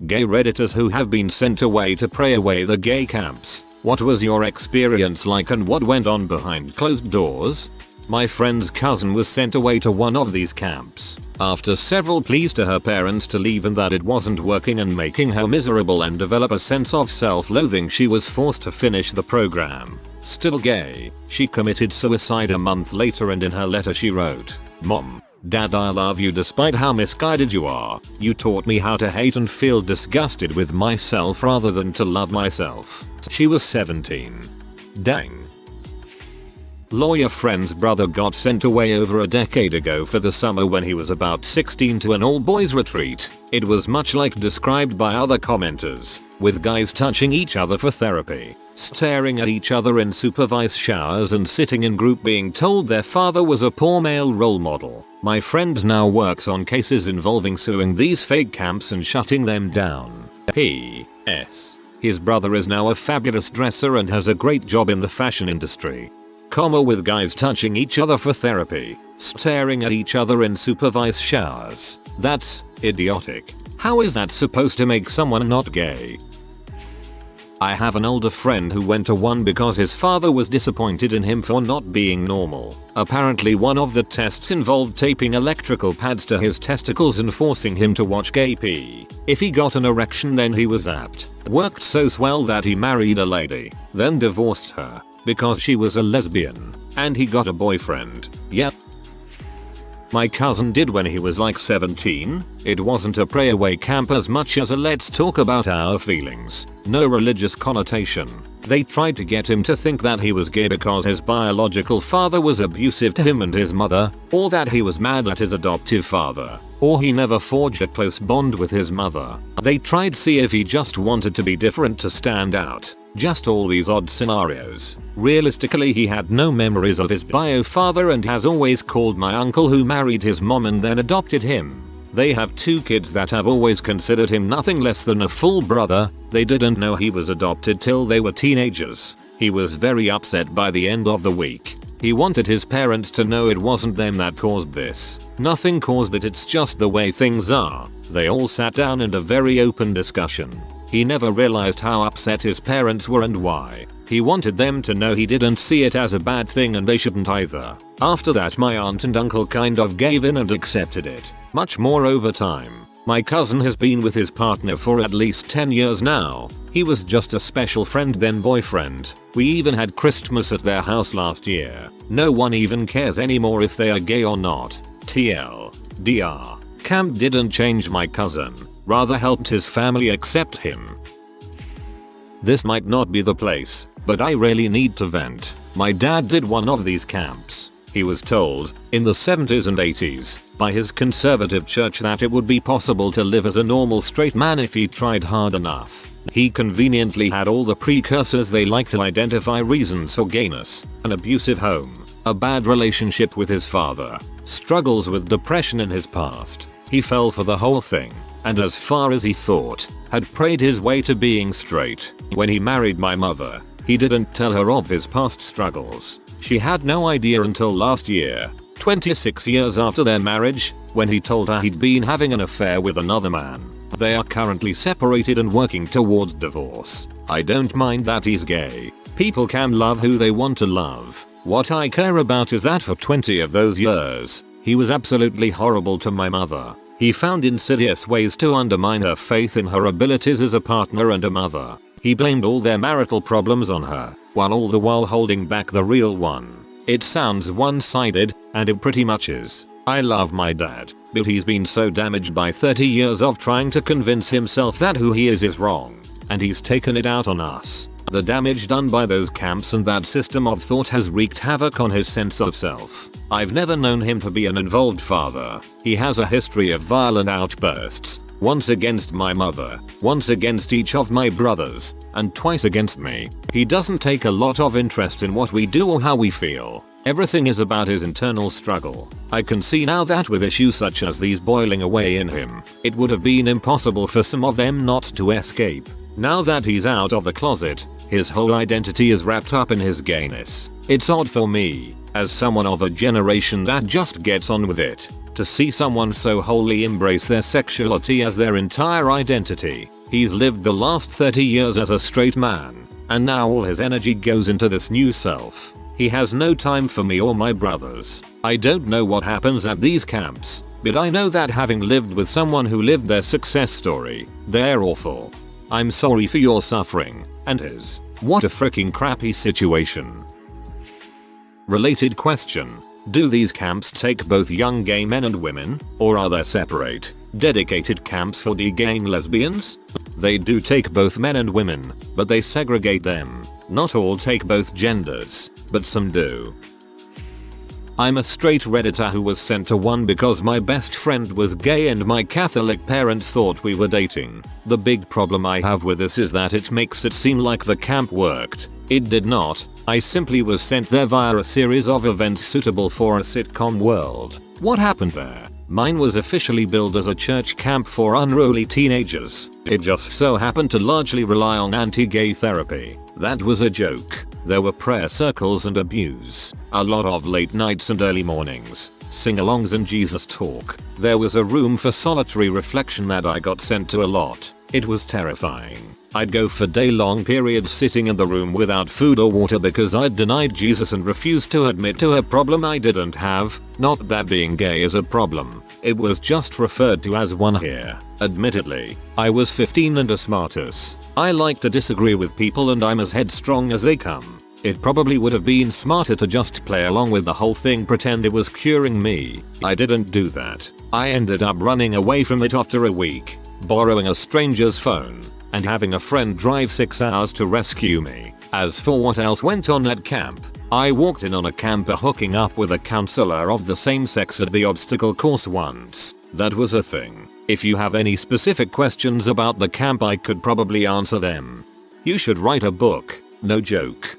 Gay Redditors who have been sent away to pray away the gay camps. What was your experience like and what went on behind closed doors? My friend's cousin was sent away to one of these camps. After several pleas to her parents to leave and that it wasn't working and making her miserable and develop a sense of self-loathing, she was forced to finish the program. Still gay, she committed suicide a month later, and in her letter she wrote, "Mom, Dad, I love you despite how misguided you are. You taught me how to hate and feel disgusted with myself rather than to love myself." She was 17. Dang. Lawyer friend's brother got sent away over a decade ago for the summer when he was about 16 to an all-boys retreat. It was much like described by other commenters, with guys touching each other for therapy, staring at each other in supervised showers, and sitting in group being told their father was a poor male role model. My friend now works on cases involving suing these fake camps and shutting them down. P.S. His brother is now a fabulous dresser and has a great job in the fashion industry. With guys touching each other for therapy, staring at each other in supervised showers. That's idiotic. How is that supposed to make someone not gay? I have an older friend who went to one because his father was disappointed in him for not being normal. Apparently one of the tests involved taping electrical pads to his testicles and forcing him to watch gay pee. If he got an erection then he was apt. Worked so swell that he married a lady, then divorced her because she was a lesbian, and he got a boyfriend. Yep. My cousin did when he was like 17. It wasn't a pray away camp as much as a let's talk about our feelings. No religious connotation. They tried to get him to think that he was gay because his biological father was abusive to him and his mother, or that he was mad at his adoptive father, or he never forged a close bond with his mother. They tried to see if he just wanted to be different to stand out. Just all these odd scenarios. Realistically, he had no memories of his bio father and has always called my uncle who married his mom and then adopted him. They have 2 kids that have always considered him nothing less than a full brother. They didn't know he was adopted till they were teenagers. He was very upset by the end of the week. He wanted his parents to know it wasn't them that caused this. Nothing caused it, it's just the way things are. They all sat down in a very open discussion. He never realized how upset his parents were and why. He wanted them to know he didn't see it as a bad thing and they shouldn't either. After that my aunt and uncle kind of gave in and accepted it. Much more over time. My cousin has been with his partner for at least 10 years now. He was just a special friend then boyfriend. We even had Christmas at their house last year. No one even cares anymore if they are gay or not. TLDR. Camp didn't change my cousin, rather helped his family accept him. This might not be the place, but I really need to vent. My dad did one of these camps. He was told, in the 70s and 80s, by his conservative church that it would be possible to live as a normal straight man if he tried hard enough. He conveniently had all the precursors they like to identify reasons for gayness: an abusive home, a bad relationship with his father, struggles with depression in his past. He fell for the whole thing, and as far as he thought, had prayed his way to being straight. When he married my mother, he didn't tell her of his past struggles. She had no idea until last year, 26 years after their marriage, when he told her he'd been having an affair with another man. They are currently separated and working towards divorce. I don't mind that he's gay. People can love who they want to love. What I care about is that for 20 of those years, he was absolutely horrible to my mother. He found insidious ways to undermine her faith in her abilities as a partner and a mother. He blamed all their marital problems on her, while all the while holding back the real one. It sounds one-sided, and it pretty much is. I love my dad, but he's been so damaged by 30 years of trying to convince himself that who he is wrong, and he's taken it out on us. The damage done by those camps and that system of thought has wreaked havoc on his sense of self. I've never known him to be an involved father. He has a history of violent outbursts, once against my mother, once against each of my brothers, and twice against me. He doesn't take a lot of interest in what we do or how we feel. Everything is about his internal struggle. I can see now that with issues such as these boiling away in him, it would have been impossible for some of them not to escape. Now that he's out of the closet, his whole identity is wrapped up in his gayness. It's odd for me, as someone of a generation that just gets on with it, to see someone so wholly embrace their sexuality as their entire identity. He's lived the last 30 years as a straight man, and now all his energy goes into this new self. He has no time for me or my brothers. I don't know what happens at these camps, but I know that having lived with someone who lived their success story, they're awful. I'm sorry for your suffering, and his. What a freaking crappy situation. Related question. Do these camps take both young gay men and women, or are there separate, dedicated camps for gay and lesbians? They do take both men and women, but they segregate them. Not all take both genders, but some do. I'm a straight redditor who was sent to one because my best friend was gay and my Catholic parents thought we were dating. The big problem I have with this is that it makes it seem like the camp worked. It did not. I simply was sent there via a series of events suitable for a sitcom world. What happened there? Mine was officially billed as a church camp for unruly teenagers. It just so happened to largely rely on anti-gay therapy. That was a joke. There were prayer circles and abuse. A lot of late nights and early mornings. Sing-alongs and Jesus talk. There was a room for solitary reflection that I got sent to a lot. It was terrifying. I'd go for day-long periods sitting in the room without food or water because I'd denied Jesus and refused to admit to a problem I didn't have. Not that being gay is a problem. It was just referred to as one here. Admittedly, I was 15 and a smartass. I like to disagree with people and I'm as headstrong as they come. It probably would have been smarter to just play along with the whole thing, pretend it was curing me. I didn't do that. I ended up running away from it after a week, borrowing a stranger's phone, and having a friend drive 6 hours to rescue me. As for what else went on at camp, I walked in on a camper hooking up with a counselor of the same sex at the obstacle course once. That was a thing. If you have any specific questions about the camp, I could probably answer them. You should write a book. No joke.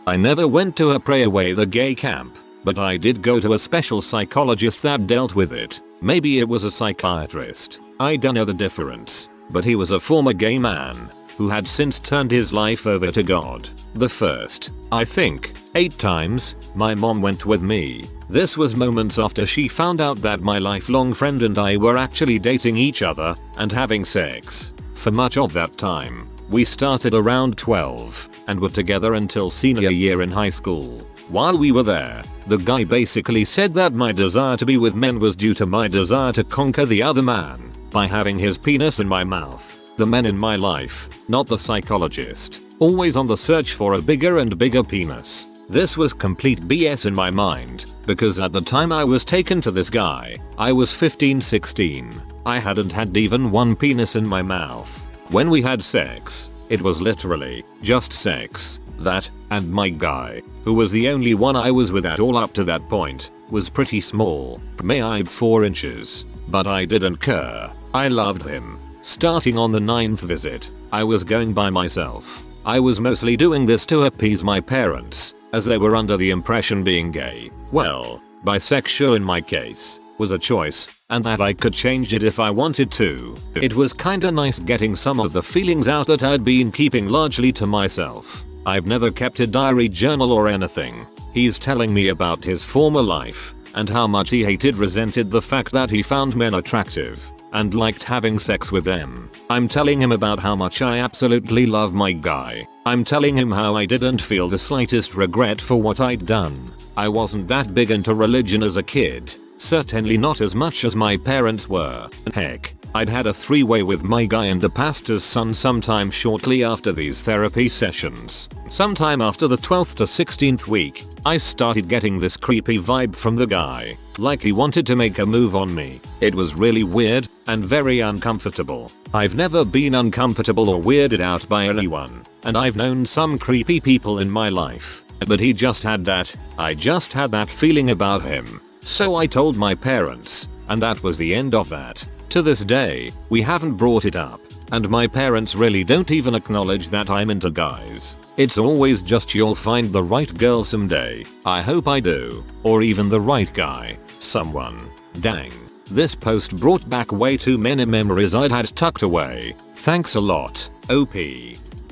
I never went to a Pray Away the Gay camp, but I did go to a special psychologist that dealt with it. Maybe it was a psychiatrist. I don't know the difference. But he was a former gay man who had since turned his life over to God. The first, I think, 8 times, my mom went with me. This was moments after she found out that my lifelong friend and I were actually dating each other and having sex. For much of that time, we started around 12 and were together until senior year in high school. While we were there, the guy basically said that my desire to be with men was due to my desire to conquer the other man by having his penis in my mouth. The men in my life, not the psychologist, always on the search for a bigger and bigger penis. This was complete BS in my mind, because at the time I was taken to this guy, I was 15-16. I hadn't had even one penis in my mouth. When we had sex, it was literally just sex. That, and my guy, who was the only one I was with at all up to that point, was pretty small, maybe 4 inches. But I didn't care. I loved him. Starting on the 9th visit, I was going by myself. I was mostly doing this to appease my parents, as they were under the impression being gay, well, bisexual in my case, was a choice, and that I could change it if I wanted to. It was kinda nice getting some of the feelings out that I'd been keeping largely to myself. I've never kept a diary journal or anything. He's telling me about his former life, and how much he resented the fact that he found men attractive, and liked having sex with them. I'm telling him about how much I absolutely love my guy. I'm telling him how I didn't feel the slightest regret for what I'd done. I wasn't that big into religion as a kid. Certainly not as much as my parents were. Heck, I'd had a 3-way with my guy and the pastor's son sometime shortly after these therapy sessions. Sometime after the 12th to 16th week, I started getting this creepy vibe from the guy, like he wanted to make a move on me. It was really weird and very uncomfortable. I've never been uncomfortable or weirded out by anyone, and I've known some creepy people in my life, but I just had that feeling about him. So I told my parents, and that was the end of that. To this day, we haven't brought it up, and my parents really don't even acknowledge that I'm into guys. It's always just you'll find the right girl someday. I hope I do. Or even the right guy. Someone. Dang. This post brought back way too many memories I'd had tucked away. Thanks a lot, OP.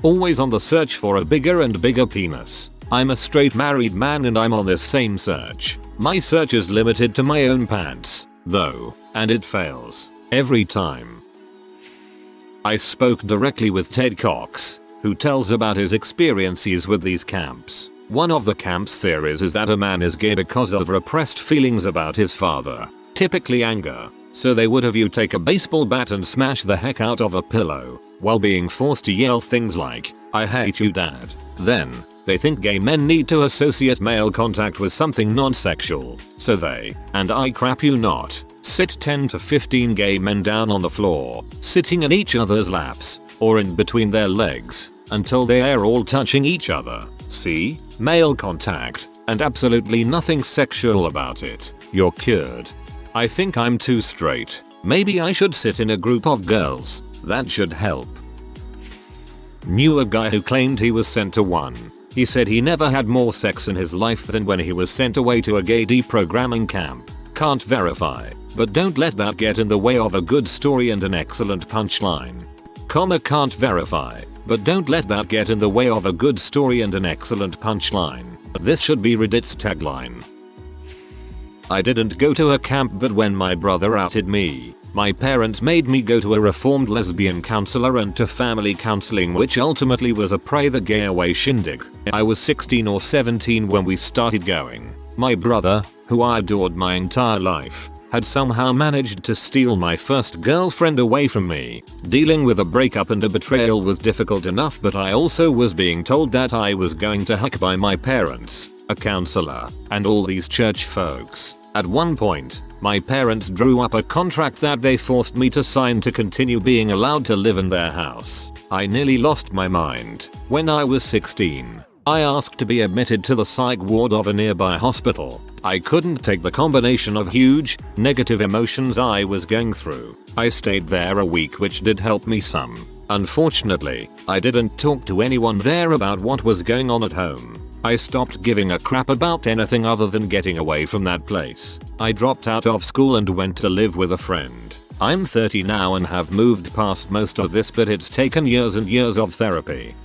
Always on the search for a bigger and bigger penis. I'm a straight married man and I'm on this same search. My search is limited to my own pants, though, and it fails every time. I spoke directly with Ted Cox, who tells about his experiences with these camps. One of the camp's theories is that a man is gay because of repressed feelings about his father, typically anger. So they would have you take a baseball bat and smash the heck out of a pillow, while being forced to yell things like, "I hate you, Dad." Then, they think gay men need to associate male contact with something non-sexual, so they, and I crap you not, sit 10 to 15 gay men down on the floor, sitting in each other's laps, or in between their legs, until they are all touching each other. See? Male contact, and absolutely nothing sexual about it. You're cured. I think I'm too straight. Maybe I should sit in a group of girls. That should help. Knew a guy who claimed he was sent to one. He said he never had more sex in his life than when he was sent away to a gay deprogramming camp. Can't verify, but don't let that get in the way of a good story and an excellent punchline. Can't verify, but don't let that get in the way of a good story and an excellent punchline. This should be Reddit's tagline. I didn't go to a camp, but when my brother outed me, my parents made me go to a reformed lesbian counselor and to family counseling, which ultimately was a pray the gay away shindig. I was 16 or 17 when we started going. My brother, who I adored my entire life, had somehow managed to steal my first girlfriend away from me. Dealing with a breakup and a betrayal was difficult enough, but I also was being told that I was going to heck by my parents, a counselor, and all these church folks. At one point, my parents drew up a contract that they forced me to sign to continue being allowed to live in their house. I nearly lost my mind. When I was 16, I asked to be admitted to the psych ward of a nearby hospital. I couldn't take the combination of huge, negative emotions I was going through. I stayed there a week, which did help me some. Unfortunately, I didn't talk to anyone there about what was going on at home. I stopped giving a crap about anything other than getting away from that place. I dropped out of school and went to live with a friend. I'm 30 now and have moved past most of this, but it's taken years and years of therapy.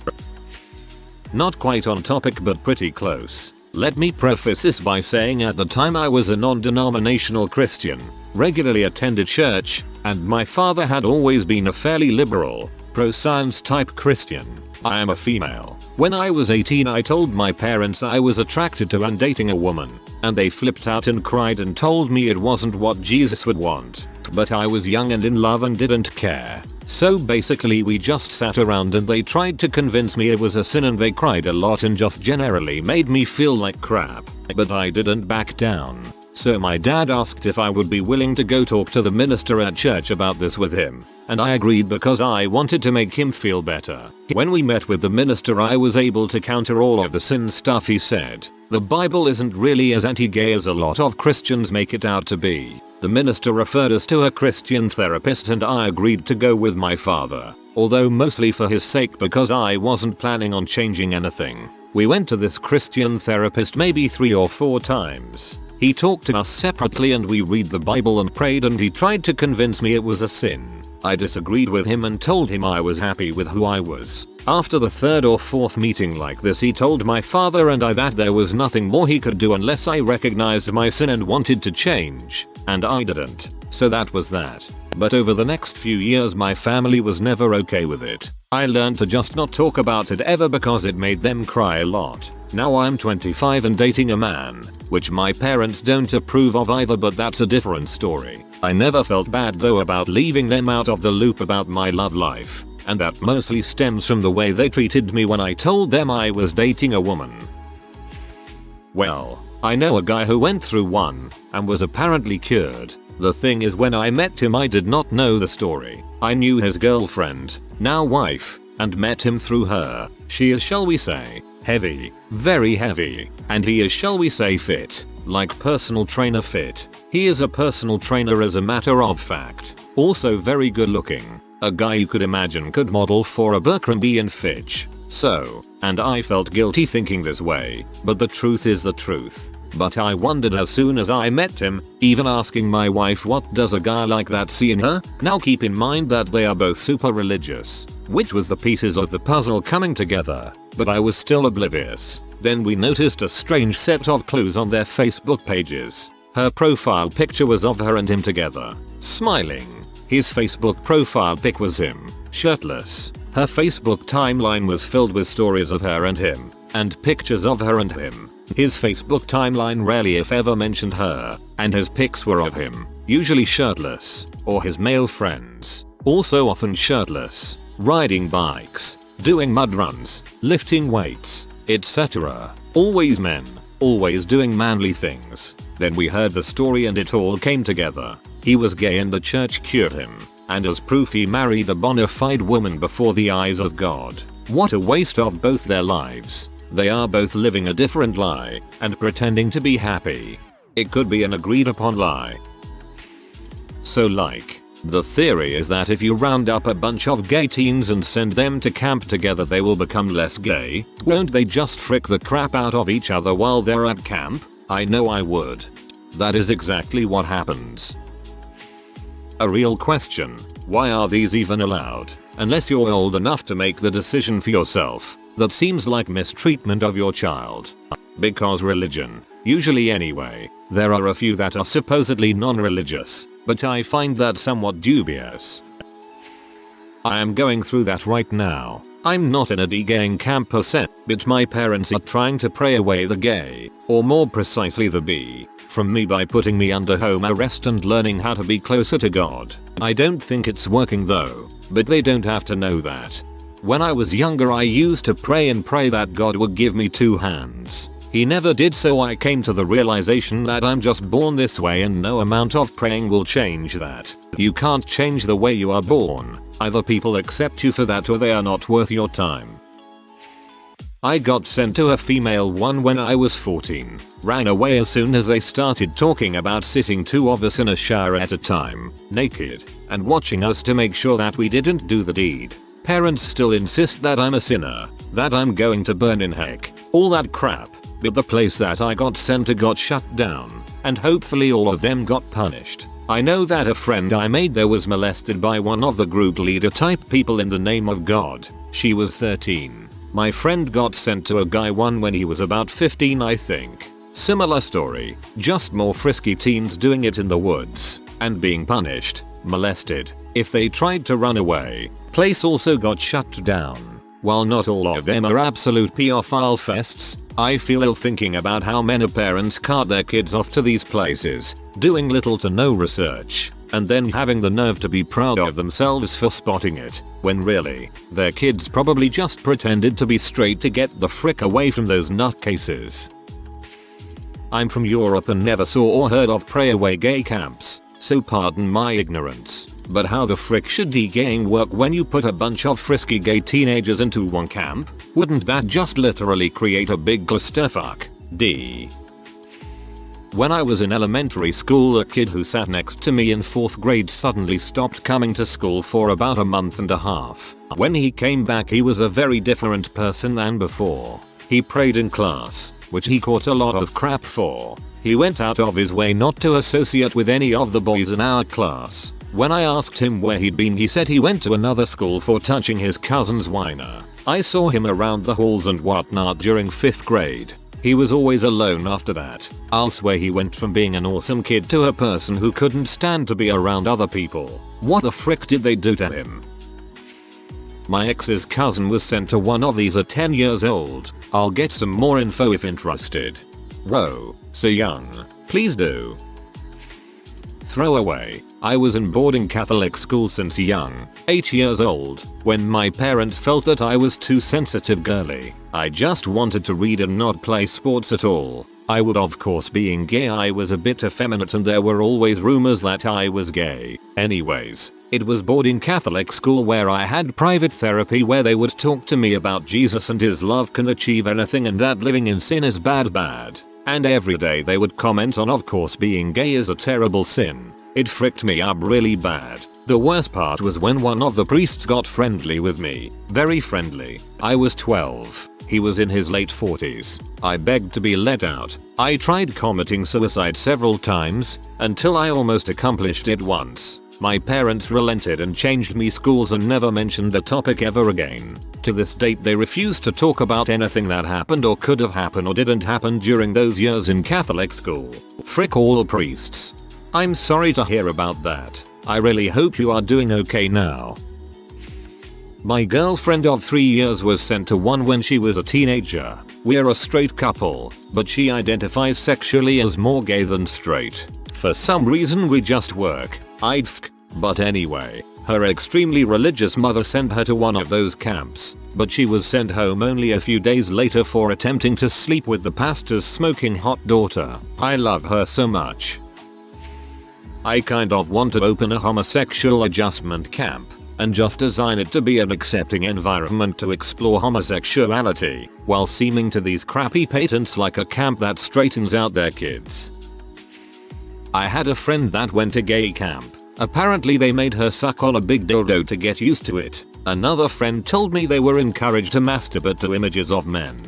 Not quite on topic, but pretty close. Let me preface this by saying at the time I was a non-denominational Christian, regularly attended church, and my father had always been a fairly liberal, pro-science type Christian. I am a female. When I was 18, I told my parents I was attracted to and dating a woman, and they flipped out and cried and told me it wasn't what Jesus would want. But I was young and in love and didn't care. So basically we just sat around and they tried to convince me it was a sin, and they cried a lot and just generally made me feel like crap. But I didn't back down. So my dad asked if I would be willing to go talk to the minister at church about this with him, and I agreed because I wanted to make him feel better. When we met with the minister, I was able to counter all of the sin stuff he said. The Bible isn't really as anti-gay as a lot of Christians make it out to be. The minister referred us to a Christian therapist and I agreed to go with my father, although mostly for his sake because I wasn't planning on changing anything. We went to this Christian therapist maybe 3 or 4 times. He talked to us separately and we read the Bible and prayed, and he tried to convince me it was a sin. I disagreed with him and told him I was happy with who I was. After the 3rd or 4th meeting like this, he told my father and I that there was nothing more he could do unless I recognized my sin and wanted to change, and I didn't. So that was that. But over the next few years my family was never okay with it. I learned to just not talk about it ever because it made them cry a lot. Now I'm 25 and dating a man, which my parents don't approve of either, but that's a different story. I never felt bad though about leaving them out of the loop about my love life, and that mostly stems from the way they treated me when I told them I was dating a woman. Well, I know a guy who went through one and was apparently cured. The thing is, when I met him I did not know the story. I knew his girlfriend, now wife, and met him through her. She is, shall we say, heavy, very heavy, and he is, shall we say, fit, like personal trainer fit. He is a personal trainer as a matter of fact. Also very good looking. A guy you could imagine could model for Abercrombie and Fitch. So, and I felt guilty thinking this way, but the truth is the truth. But I wondered as soon as I met him, even asking my wife, what does a guy like that see in her? Now keep in mind that they are both super religious, which was the pieces of the puzzle coming together, but I was still oblivious. Then we noticed a strange set of clues on their Facebook pages. Her profile picture was of her and him together, smiling. His Facebook profile pic was him, shirtless. Her Facebook timeline was filled with stories of her and him, and pictures of her and him. His Facebook timeline rarely if ever mentioned her, and his pics were of him, usually shirtless, or his male friends, also often shirtless, riding bikes, doing mud runs, lifting weights, etc. Always men, always doing manly things. Then we heard the story and it all came together. He was gay and the church cured him, and as proof he married a bona fide woman before the eyes of God. What a waste of both their lives. They are both living a different lie, and pretending to be happy. It could be an agreed upon lie. So like, the theory is that if you round up a bunch of gay teens and send them to camp together they will become less gay. Won't they just frick the crap out of each other while they're at camp? I know I would. That is exactly what happens. A real question, why are these even allowed? Unless you're old enough to make the decision for yourself, that seems like mistreatment of your child. Because religion, usually anyway, there are a few that are supposedly non-religious, but I find that somewhat dubious. I am going through that right now. I'm not in a de-gaying camp per se, but my parents are trying to pray away the gay, or more precisely the B, from me by putting me under home arrest and learning how to be closer to God. I don't think it's working though, but they don't have to know that. When I was younger I used to pray and pray that God would give me 2 hands. He never did, so I came to the realization that I'm just born this way and no amount of praying will change that. You can't change the way you are born. Either people accept you for that or they are not worth your time. I got sent to a female one when I was 14. Ran away as soon as they started talking about sitting 2 of us in a shower at a time, naked, and watching us to make sure that we didn't do the deed. Parents still insist that I'm a sinner, that I'm going to burn in heck, all that crap. But the place that I got sent to got shut down, and hopefully all of them got punished. I know that a friend I made there was molested by one of the group leader type people in the name of God. She was 13. My friend got sent to a guy one when he was about 15 I think. Similar story, just more frisky teens doing it in the woods, and being punished, molested, if they tried to run away. Place also got shut down. While not all of them are absolute pedophile fests, I feel ill thinking about how many parents cart their kids off to these places, doing little to no research, and then having the nerve to be proud of themselves for spotting it, when really, their kids probably just pretended to be straight to get the frick away from those nutcases. I'm from Europe and never saw or heard of pray away gay camps, so pardon my ignorance. But how the frick should de-gaying work when you put a bunch of frisky gay teenagers into one camp? Wouldn't that just literally create a big clusterfuck? D. When I was in elementary school, a kid who sat next to me in 4th grade suddenly stopped coming to school for about a month and a half. When he came back he was a very different person than before. He prayed in class, which he caught a lot of crap for. He went out of his way not to associate with any of the boys in our class. When I asked him where he'd been he said he went to another school for touching his cousin's wiener. I saw him around the halls and whatnot during 5th grade. He was always alone after that. I'll swear he went from being an awesome kid to a person who couldn't stand to be around other people. What the frick did they do to him? My ex's cousin was sent to one of these at 10 years old. I'll get some more info if interested. Whoa, so young. Please do. Throwaway. I was in boarding Catholic school since young, 8 years old, when my parents felt that I was too sensitive girly. I just wanted to read and not play sports at all. I would, of course, being gay I was a bit effeminate and there were always rumors that I was gay. Anyways, it was boarding Catholic school where I had private therapy where they would talk to me about Jesus and his love can achieve anything and that living in sin is bad. And every day they would comment on, of course, being gay is a terrible sin. It fricked me up really bad. The worst part was when one of the priests got friendly with me. Very friendly. I was 12. He was in his late 40s. I begged to be let out. I tried committing suicide several times, until I almost accomplished it once. My parents relented and changed me schools and never mentioned the topic ever again. To this date they refuse to talk about anything that happened or could have happened or didn't happen during those years in Catholic school. Frick all priests. I'm sorry to hear about that. I really hope you are doing okay now. My girlfriend of 3 years was sent to one when she was a teenager. We're a straight couple, but she identifies sexually as more gay than straight. For some reason we just work. But anyway, her extremely religious mother sent her to one of those camps, but she was sent home only a few days later for attempting to sleep with the pastor's smoking hot daughter. I love her so much. I kind of want to open a homosexual adjustment camp and just design it to be an accepting environment to explore homosexuality, while seeming to these crappy patents like a camp that straightens out their kids. I had a friend that went to gay camp. Apparently they made her suck on a big dildo to get used to it. Another friend told me they were encouraged to masturbate to images of men.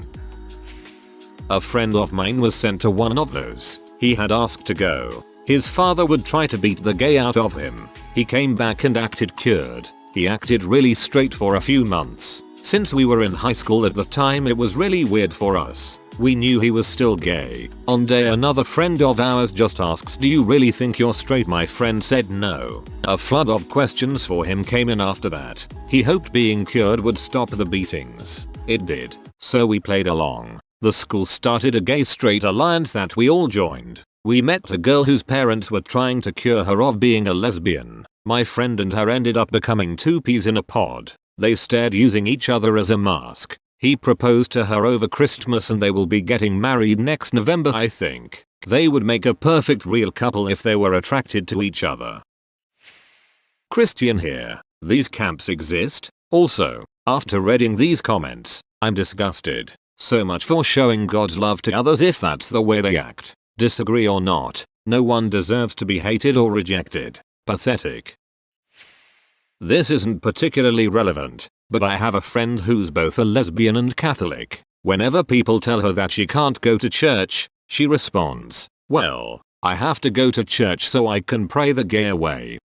A friend of mine was sent to one of those. He had asked to go. His father would try to beat the gay out of him. He came back and acted cured. He acted really straight for a few months. Since we were in high school at the time, it was really weird for us. We knew he was still gay. On day another friend of ours just asks, "Do you really think you're straight?" My friend said no. A flood of questions for him came in after that. He hoped being cured would stop the beatings. It did. So we played along. The school started a gay-straight alliance that we all joined. We met a girl whose parents were trying to cure her of being a lesbian. My friend and her ended up becoming two peas in a pod. They stared using each other as a mask. He proposed to her over Christmas and they will be getting married next November, I think. They would make a perfect real couple if they were attracted to each other. Christian here. These camps exist? Also, after reading these comments, I'm disgusted. So much for showing God's love to others if that's the way they act. Disagree or not, no one deserves to be hated or rejected. Pathetic. This isn't particularly relevant, but I have a friend who's both a lesbian and Catholic. Whenever people tell her that she can't go to church, she responds, "Well, I have to go to church so I can pray the gay away."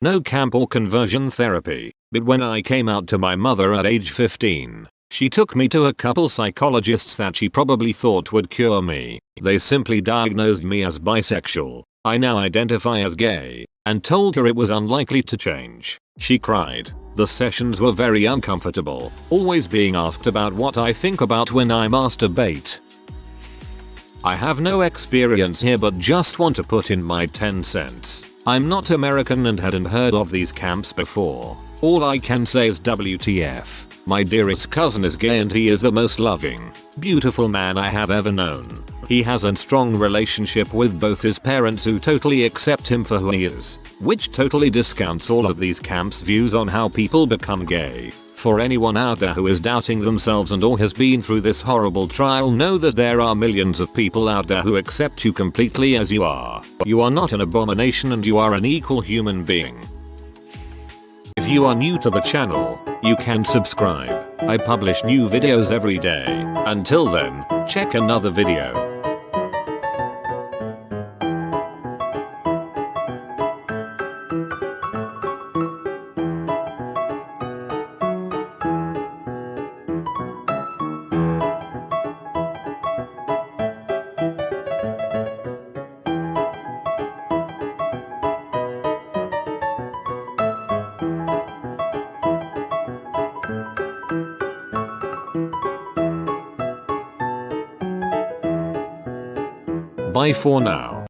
No camp or conversion therapy, but when I came out to my mother at age 15, she took me to a couple psychologists that she probably thought would cure me. They simply diagnosed me as bisexual. I now identify as gay, and told her it was unlikely to change. She cried. The sessions were very uncomfortable, always being asked about what I think about when I masturbate. I have no experience here but just want to put in my 10 cents. I'm not American and hadn't heard of these camps before. All I can say is WTF. My dearest cousin is gay and he is the most loving, beautiful man I have ever known. He has a strong relationship with both his parents who totally accept him for who he is, which totally discounts all of these camps' views on how people become gay. For anyone out there who is doubting themselves and or has been through this horrible trial, know that there are millions of people out there who accept you completely as you are. You are not an abomination and you are an equal human being. If you are new to the channel, you can subscribe. I publish new videos every day. Until then, check another video. Bye for now.